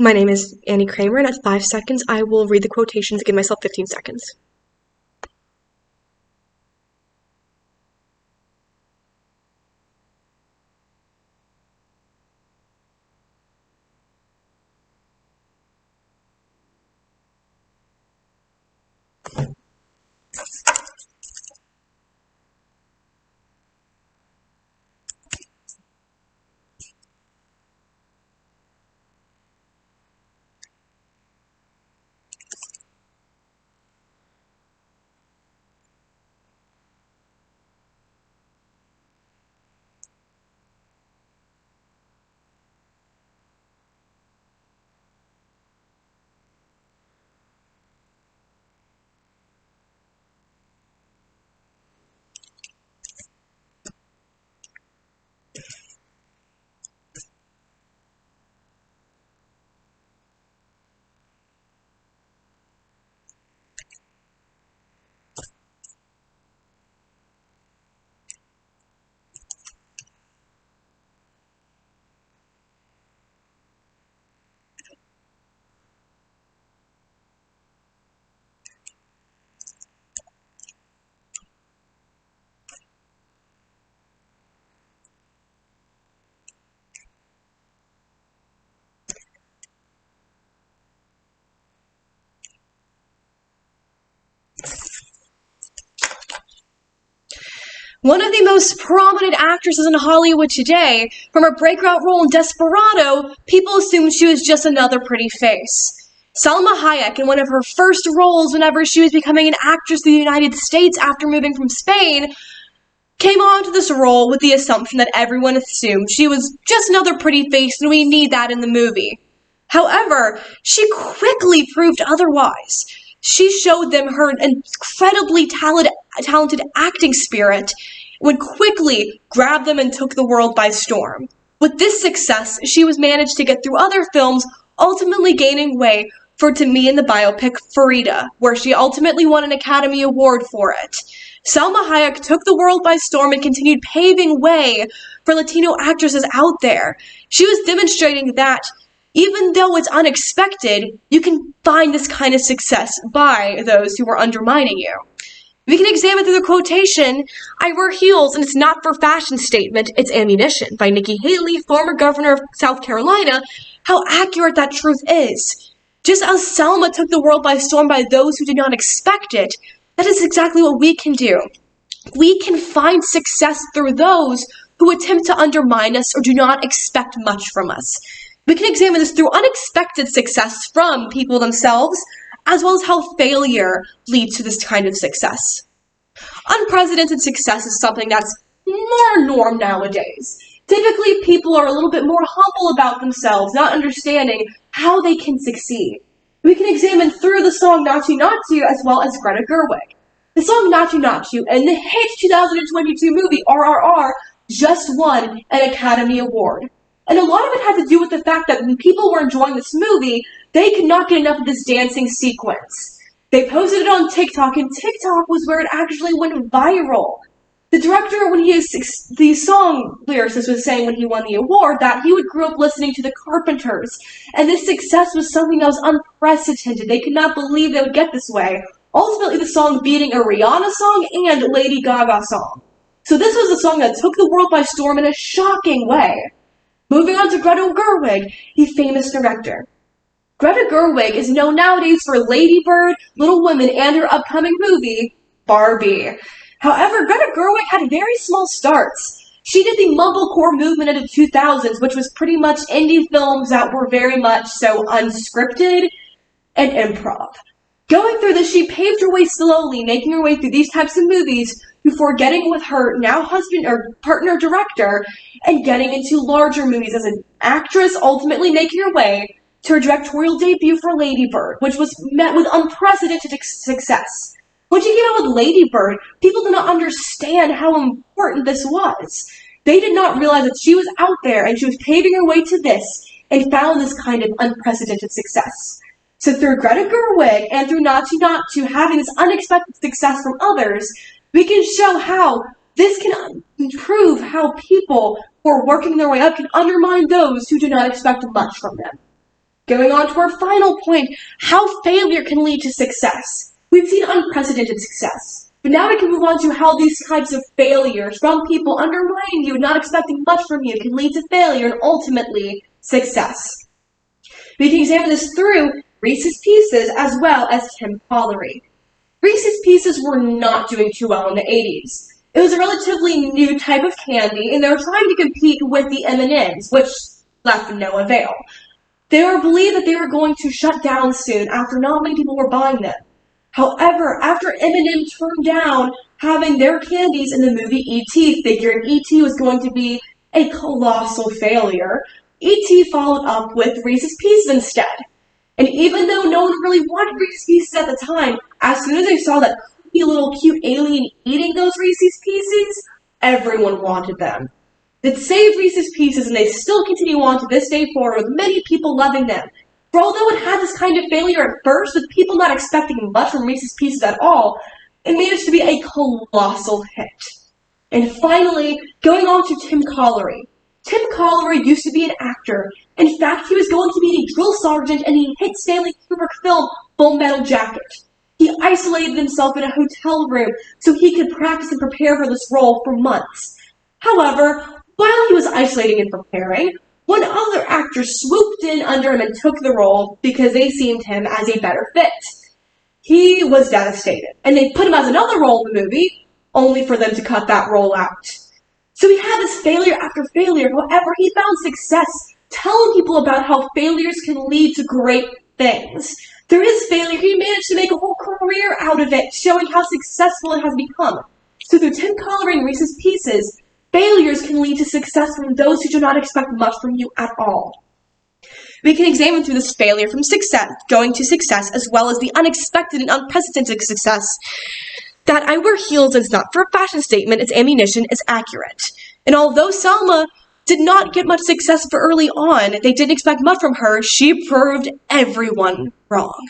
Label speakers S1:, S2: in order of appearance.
S1: My name is Annie Cramer, and at 5 seconds, I will read the quotations and give myself 15 seconds. One of the most prominent actresses in Hollywood today, from her breakout role in Desperado, people assumed she was just another pretty face. Salma Hayek, in one of her first roles whenever she was becoming an actress in the United States after moving from Spain, came onto this role with the assumption that everyone assumed she was just another pretty face and we need that in the movie. However, she quickly proved otherwise. She showed them her incredibly talented acting spirit, would quickly grab them and took the world by storm. With this success, she was managed to get through other films, ultimately gaining way for To Me in the biopic Farida, where she ultimately won an Academy Award for it. Salma Hayek took the world by storm and continued paving way for Latino actresses out there. She was demonstrating that even though it's unexpected, you can find this kind of success by those who are undermining you. We can examine through the quotation, "I wear heels and it's not for fashion" statement, "It's ammunition" by Nikki Haley, former governor of South Carolina, how accurate that truth is. Just as Salma took the world by storm by those who did not expect it, that is exactly what we can do. We can find success through those who attempt to undermine us or do not expect much from us. We can examine this through unexpected success from people themselves, as well as how failure leads to this kind of success. Unprecedented success is something that's more norm nowadays. Typically, people are a little bit more humble about themselves, not understanding how they can succeed. We can examine through the song Naatu Naatu as well as Greta Gerwig. The song Naatu Naatu and the hit 2022 movie RRR just won an Academy Award. And a lot of it had to do with the fact that when people were enjoying this movie, they could not get enough of this dancing sequence. They posted it on TikTok, and TikTok was where it actually went viral. The director, when the song lyricist was saying when he won the award, that he would grow up listening to the Carpenters, and this success was something that was unprecedented. They could not believe they would get this way. Ultimately, the song beating a Rihanna song and Lady Gaga song. So this was a song that took the world by storm in a shocking way. Moving on to Greta Gerwig, the famous director. Greta Gerwig is known nowadays for Lady Bird, Little Women, and her upcoming movie, Barbie. However, Greta Gerwig had very small starts. She did the mumblecore movement of the 2000s, which was pretty much indie films that were very much so unscripted and improv. Going through this, she paved her way slowly, making her way through these types of movies before getting with her now husband or partner director and getting into larger movies as an actress, ultimately making her way to her directorial debut for Lady Bird, which was met with unprecedented success. When she came out with Lady Bird, people did not understand how important this was. They did not realize that she was out there and she was paving her way to this and found this kind of unprecedented success. So through Greta Gerwig and through Naatu Naatu having this unexpected success from others, we can show how this can improve how people who are working their way up can undermine those who do not expect much from them. Going on to our final point, how failure can lead to success. We've seen unprecedented success, but now we can move on to how these types of failures from people undermining you, not expecting much from you, can lead to failure and ultimately success. We can examine this through Reese's Pieces as well as Tim-Collery. Reese's Pieces were not doing too well in the 80s. It was a relatively new type of candy, and they were trying to compete with the M&Ms, which left no avail. They were believed that they were going to shut down soon after not many people were buying them. However, after M&M turned down having their candies in the movie E.T., figuring E.T. was going to be a colossal failure, E.T. followed up with Reese's Pieces instead. And even though no one really wanted Reese's Pieces at the time, as soon as they saw that little cute alien eating those Reese's Pieces, everyone wanted them. It saved Reese's Pieces, and they still continue on to this day forward with many people loving them. For although it had this kind of failure at first, with people not expecting much from Reese's Pieces at all, it managed to be a colossal hit. And finally, going on to Tim-Collery. Tim-Collery used to be an actor. In fact, he was going to be a drill sergeant in the hit Stanley Kubrick film Full Metal Jacket. He isolated himself in a hotel room so he could practice and prepare for this role for months. However, while he was isolating and preparing, one other actor swooped in under him and took the role because they seen him as a better fit. He was devastated, and they put him as another role in the movie, only for them to cut that role out. So he had this failure after failure. However, he found success telling people about how failures can lead to great things. Through his failure, he managed to make a whole career out of it, showing how successful it has become. So through Tim-Collery and Reese's Pieces, failures can lead to success from those who do not expect much from you at all. We can examine through this failure from success, going to success, as well as the unexpected and unprecedented success, that I wear heels is not for a fashion statement, its ammunition is accurate. And although Selma did not get much success for early on, they didn't expect much from her, she proved everyone wrong.